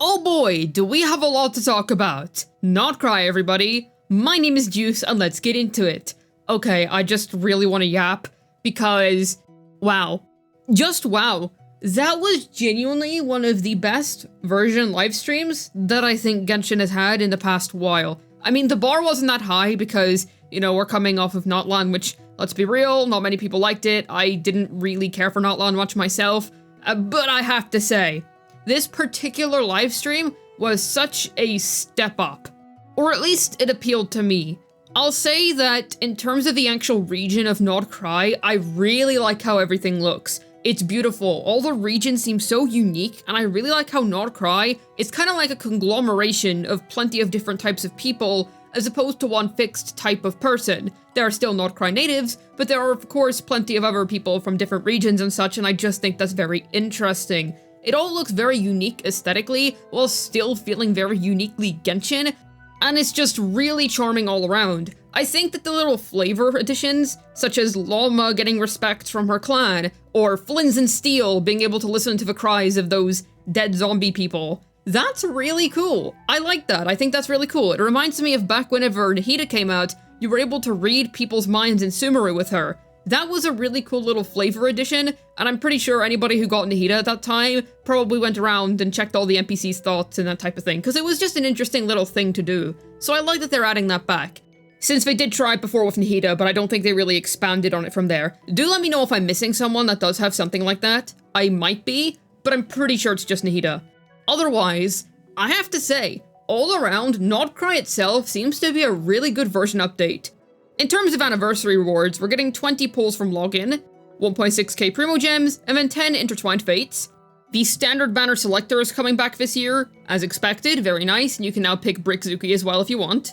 Oh boy, do we have a lot to talk about. Not Krai, everybody. My name is Juice, and let's get into it. Okay, I just really want to yap, because, wow. Just wow. That was genuinely one of the best version live streams that I think Genshin has had in the past while. I mean, the bar wasn't that high because, you know, we're coming off of Notlan, which, let's be real, not many people liked it. I didn't really care for Notlan much myself, but I have to say, this particular live stream was such a step up. Or at least it appealed to me. I'll say that in terms of the actual region of Nord Krai, I really like how everything looks. It's beautiful. All the regions seem so unique, and I really like how Nord Krai is kind of like a conglomeration of plenty of different types of people, as opposed to one fixed type of person. There are still Nord Krai natives, but there are of course plenty of other people from different regions and such, and I just think that's very interesting. It all looks very unique aesthetically, while still feeling very uniquely Genshin, and it's just really charming all around. I think that the little flavor additions, such as Llama getting respect from her clan, or Flins and Steel being able to listen to the cries of those dead zombie people, that's really cool. I like that. I think that's really cool. It reminds me of back whenever Nahida came out, you were able to read people's minds in Sumeru with her. That was a really cool little flavor addition, and I'm pretty sure anybody who got Nahida at that time probably went around and checked all the NPCs' thoughts and that type of thing, because it was just an interesting little thing to do. So I like that they're adding that back. Since they did try it before with Nahida, but I don't think they really expanded on it from there. Do let me know if I'm missing someone that does have something like that. I might be, but I'm pretty sure it's just Nahida. Otherwise, I have to say, all around, Nord Krai itself seems to be a really good version update. In terms of anniversary rewards, we're getting 20 pulls from login, 1.6k Primo Gems, and then 10 Intertwined Fates. The standard banner selector is coming back this year, as expected, very nice, and you can now pick Brickzuki as well if you want.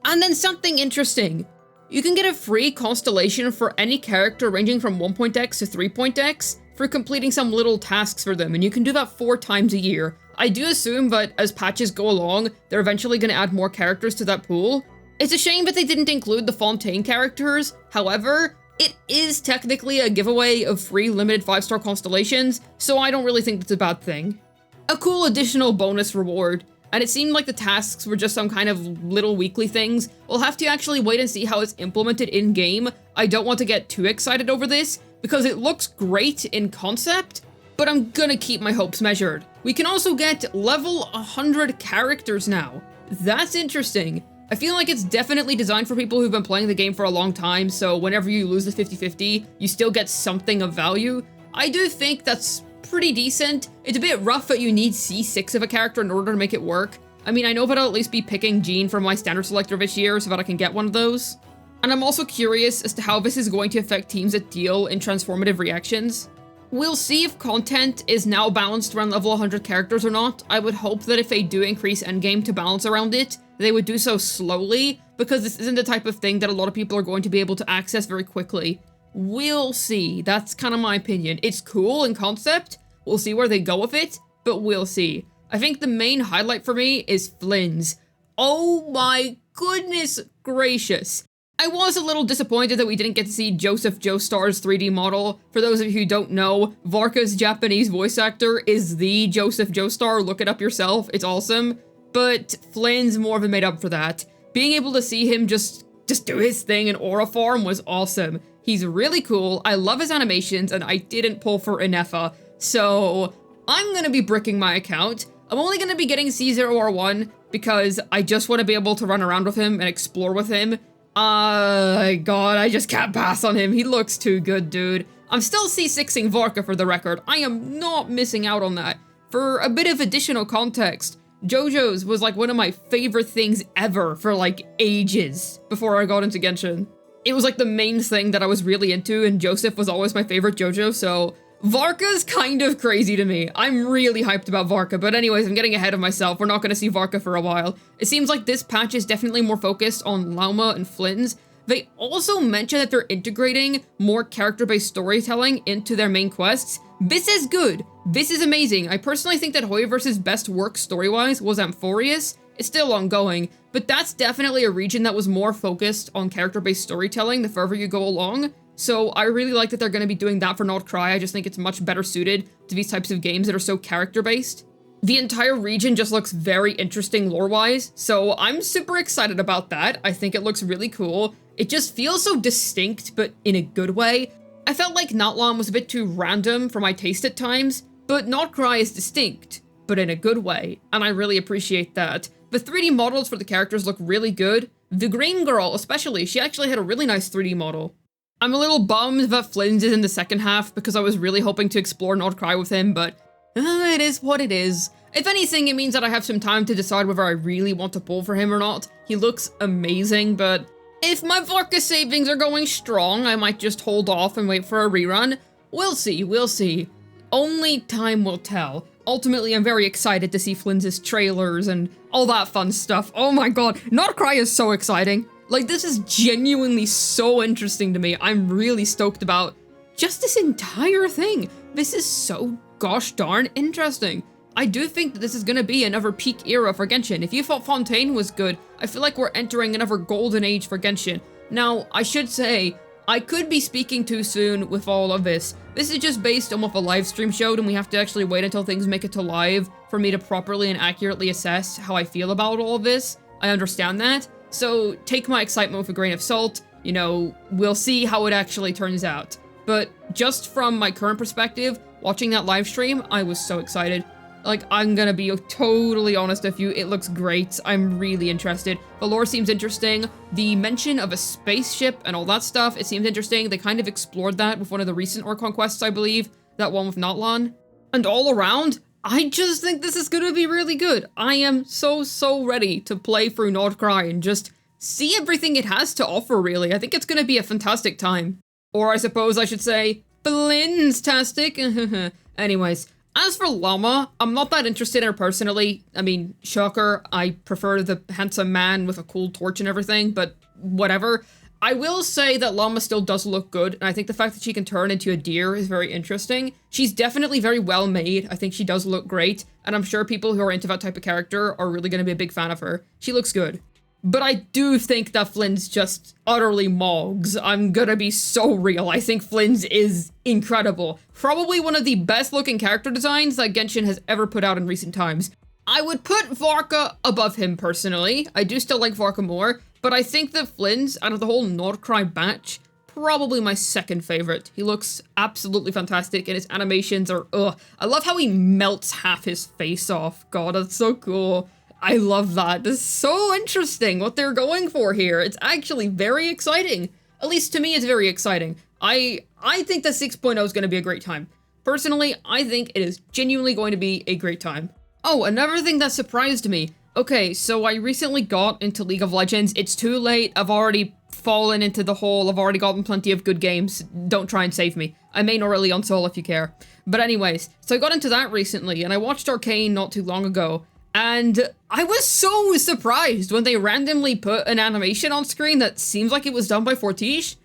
And then something interesting. You can get a free constellation for any character ranging from 1.x to 3.x for completing some little tasks for them, and you can do that 4 times a year. I do assume that as patches go along, they're eventually going to add more characters to that pool. It's a shame that they didn't include the Fontaine characters, however, it is technically a giveaway of free limited 5-star constellations, so I don't really think that's a bad thing. A cool additional bonus reward, and it seemed like the tasks were just some kind of little weekly things. We'll have to actually wait and see how it's implemented in-game. I don't want to get too excited over this, because it looks great in concept, but I'm gonna keep my hopes measured. We can also get level 100 characters now. That's interesting. I feel like it's definitely designed for people who've been playing the game for a long time, so whenever you lose the 50-50, you still get something of value. I do think that's pretty decent. It's a bit rough that you need C6 of a character in order to make it work. I mean, I know that I'll at least be picking Jean from my standard selector this year so that I can get one of those. And I'm also curious as to how this is going to affect teams that deal in transformative reactions. We'll see if content is now balanced around level 100 characters or not. I would hope that if they do increase endgame to balance around it, they would do so slowly, because this isn't the type of thing that a lot of people are going to be able to access very quickly. We'll see. That's kind of my opinion. It's cool in concept. We'll see where they go with it, but we'll see. I think the main highlight for me is Flins. Oh my goodness gracious. I was a little disappointed that we didn't get to see Joseph Joestar's 3D model. For those of you who don't know, Varka's Japanese voice actor is the Joseph Joestar. Look it up yourself. It's awesome. But Flynn's more than made up for that. Being able to see him just do his thing in aura form was awesome. He's really cool. I love his animations, and I didn't pull for Inefa. So I'm gonna be bricking my account. I'm only gonna be getting C0R1 because I just want to be able to run around with him and explore with him. God, I just can't pass on him. He looks too good, dude. I'm still C6ing Varka for the record. I am not missing out on that. For a bit of additional context, JoJo's was like one of my favorite things ever for like ages before I got into Genshin. It was like the main thing that I was really into, and Joseph was always my favorite JoJo, so Varka's kind of crazy to me. I'm really hyped about Varka, but anyways, I'm getting ahead of myself. We're not going to see Varka for a while. It seems like this patch is definitely more focused on Lauma and Flins. They also mention that they're integrating more character-based storytelling into their main quests. This is good. This is amazing. I personally think that Hoyoverse's best work story-wise was Amphorius. It's still ongoing, but that's definitely a region that was more focused on character-based storytelling the further you go along. So I really like that they're going to be doing that for Nord Krai. I just think it's much better suited to these types of games that are so character-based. The entire region just looks very interesting lore-wise, so I'm super excited about that. I think it looks really cool. It just feels so distinct, but in a good way. I felt like Natlan was a bit too random for my taste at times, but Not Krai is distinct, but in a good way, and I really appreciate that. The 3D models for the characters look really good. The green girl, especially, she actually had a really nice 3D model. I'm a little bummed that Flynn's is in the second half because I was really hoping to explore Not Krai with him, but it is what it is. If anything, it means that I have some time to decide whether I really want to pull for him or not. He looks amazing, but if my Vorka savings are going strong, I might just hold off and wait for a rerun. We'll see. Only time will tell. Ultimately, I'm very excited to see Flynn's trailers and all that fun stuff. Oh my god, Not Krai is so exciting. Like, this is genuinely so interesting to me. I'm really stoked about just this entire thing. This is so gosh darn interesting. I do think that this is gonna be another peak era for Genshin. If you thought Fontaine was good, I feel like we're entering another golden age for Genshin. Now, I should say, I could be speaking too soon with all of this. This is just based on what the live stream showed, and we have to actually wait until things make it to live for me to properly and accurately assess how I feel about all of this. I understand that. So take my excitement with a grain of salt. You know, we'll see how it actually turns out. But just from my current perspective, watching that live stream, I was so excited. Like, I'm gonna be totally honest with you, it looks great. I'm really interested. The lore seems interesting. The mention of a spaceship and all that stuff, it seems interesting. They kind of explored that with one of the recent Orc Conquests, I believe. That one with Natlan. And all around, I just think this is gonna be really good. I am so ready to play through Not Krai and just see everything it has to offer, really. I think it's gonna be a fantastic time. Or I suppose I should say, Flynn's-tastic. Anyways. As for Llama, I'm not that interested in her personally. I mean, shocker, I prefer the handsome man with a cool torch and everything, but whatever. I will say that Llama still does look good, and I think the fact that she can turn into a deer is very interesting. She's definitely very well made. I think she does look great, and I'm sure people who are into that type of character are really going to be a big fan of her. She looks good. But I do think that Flynn's just utterly mogs. I'm gonna be so real. I think Flynn's is incredible. Probably one of the best looking character designs that Genshin has ever put out in recent times. I would put Varka above him personally. I do still like Varka more, but I think that Flynn's, out of the whole Not Krai batch, probably my second favorite. He looks absolutely fantastic and his animations are, ugh. I love how he melts half his face off. God, that's so cool. I love that. This is so interesting what they're going for here. It's actually very exciting. At least to me, it's very exciting. I think that 6.0 is going to be a great time. Personally, I think it is genuinely going to be a great time. Oh, another thing that surprised me. Okay, so I recently got into League of Legends. It's too late. I've already fallen into the hole. I've already gotten plenty of good games. Don't try and save me. I may not really on Soul if you care. But anyways, so I got into that recently, and I watched Arcane not too long ago. And I was so surprised when they randomly put an animation on screen that seems like it was done by Fortiche.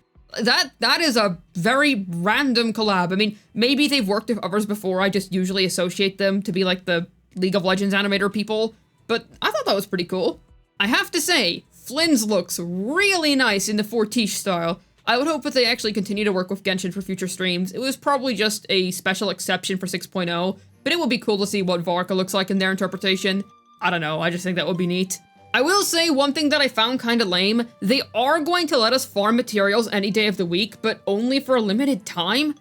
That is a very random collab. I mean, maybe they've worked with others before. I just usually associate them to be like the League of Legends animator people. But I thought that was pretty cool. I have to say, Flynn's looks really nice in the Fortiche style. I would hope that they actually continue to work with Genshin for future streams. It was probably just a special exception for 6.0. But it would be cool to see what Varka looks like in their interpretation. I don't know, I just think that would be neat. I will say one thing that I found kind of lame. They are going to let us farm materials any day of the week, but only for a limited time?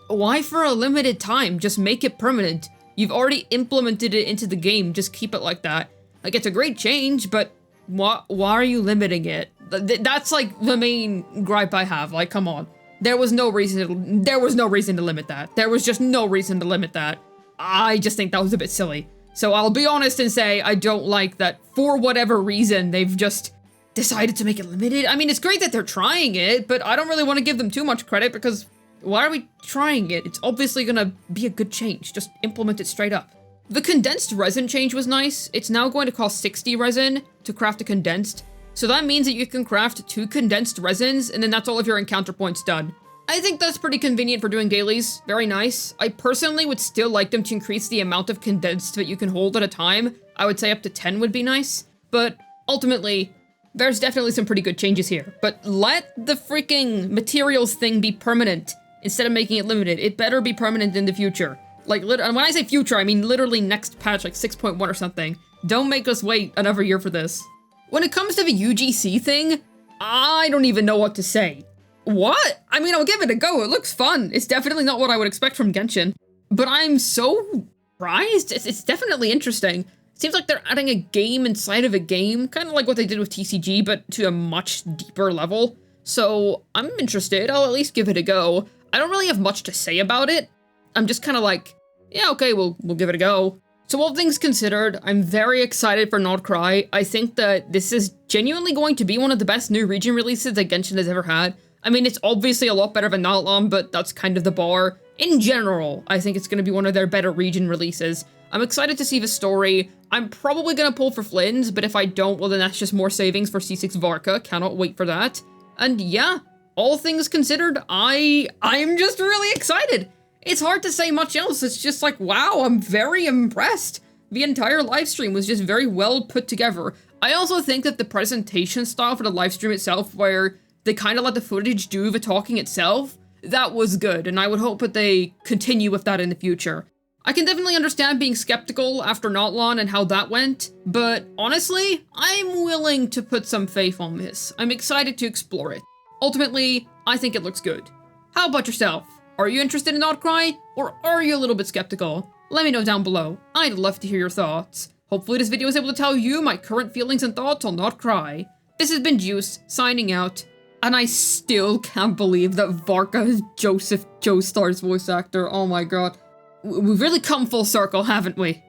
Why for a limited time? Just make it permanent. You've already implemented it into the game, just keep it like that. Like, it's a great change, but why are you limiting it? That's like the main gripe I have, like, come on. There was no reason to limit that. There was just no reason to limit that. I just think that was a bit silly. So I'll be honest and say I don't like that for whatever reason they've just decided to make it limited. I mean, it's great that they're trying it, but I don't really want to give them too much credit because why are we trying it? It's obviously gonna be a good change. Just implement it straight up. The condensed resin change was nice. It's now going to cost 60 resin to craft a condensed. So that means that you can craft 2 condensed resins and then that's all of your encounter points done. I think that's pretty convenient for doing dailies. Very nice. I personally would still like them to increase the amount of condensed that you can hold at a time. I would say up to 10 would be nice. But ultimately, there's definitely some pretty good changes here. But let the freaking materials thing be permanent instead of making it limited. It better be permanent in the future. Like, and when I say future, I mean literally next patch, like 6.1 or something. Don't make us wait another year for this. When it comes to the UGC thing, I don't even know what to say. What? I mean, I'll give it a go. It looks fun. It's definitely not what I would expect from Genshin. But I'm so surprised. It's definitely interesting. Seems like they're adding a game inside of a game, kind of like what they did with TCG, but to a much deeper level. So I'm interested. I'll at least give it a go. I don't really have much to say about it. I'm just kind of like, yeah, okay, we'll give it a go. So all things considered, I'm very excited for Not Krai. I think that this is genuinely going to be one of the best new region releases that Genshin has ever had. I mean, it's obviously a lot better than Natlan, but that's kind of the bar. In general, I think it's going to be one of their better region releases. I'm excited to see the story. I'm probably going to pull for Flynn's, but if I don't, well then that's just more savings for C6 Varka. Cannot wait for that. And yeah, all things considered, I'm just really excited. It's hard to say much else. It's just like, wow, I'm very impressed. The entire livestream was just very well put together. I also think that the presentation style for the livestream itself, where they kind of let the footage do the talking itself, that was good, and I would hope that they continue with that in the future. I can definitely understand being skeptical after Natlan and how that went, but honestly, I'm willing to put some faith on this. I'm excited to explore it. Ultimately, I think it looks good. How about yourself? Are you interested in Not Krai, or are you a little bit skeptical? Let me know down below. I'd love to hear your thoughts. Hopefully this video was able to tell you my current feelings and thoughts on Not Krai. This has been Juice, signing out, and I still can't believe that Varka is Joseph Joestar's voice actor. Oh my god. We've really come full circle, haven't we?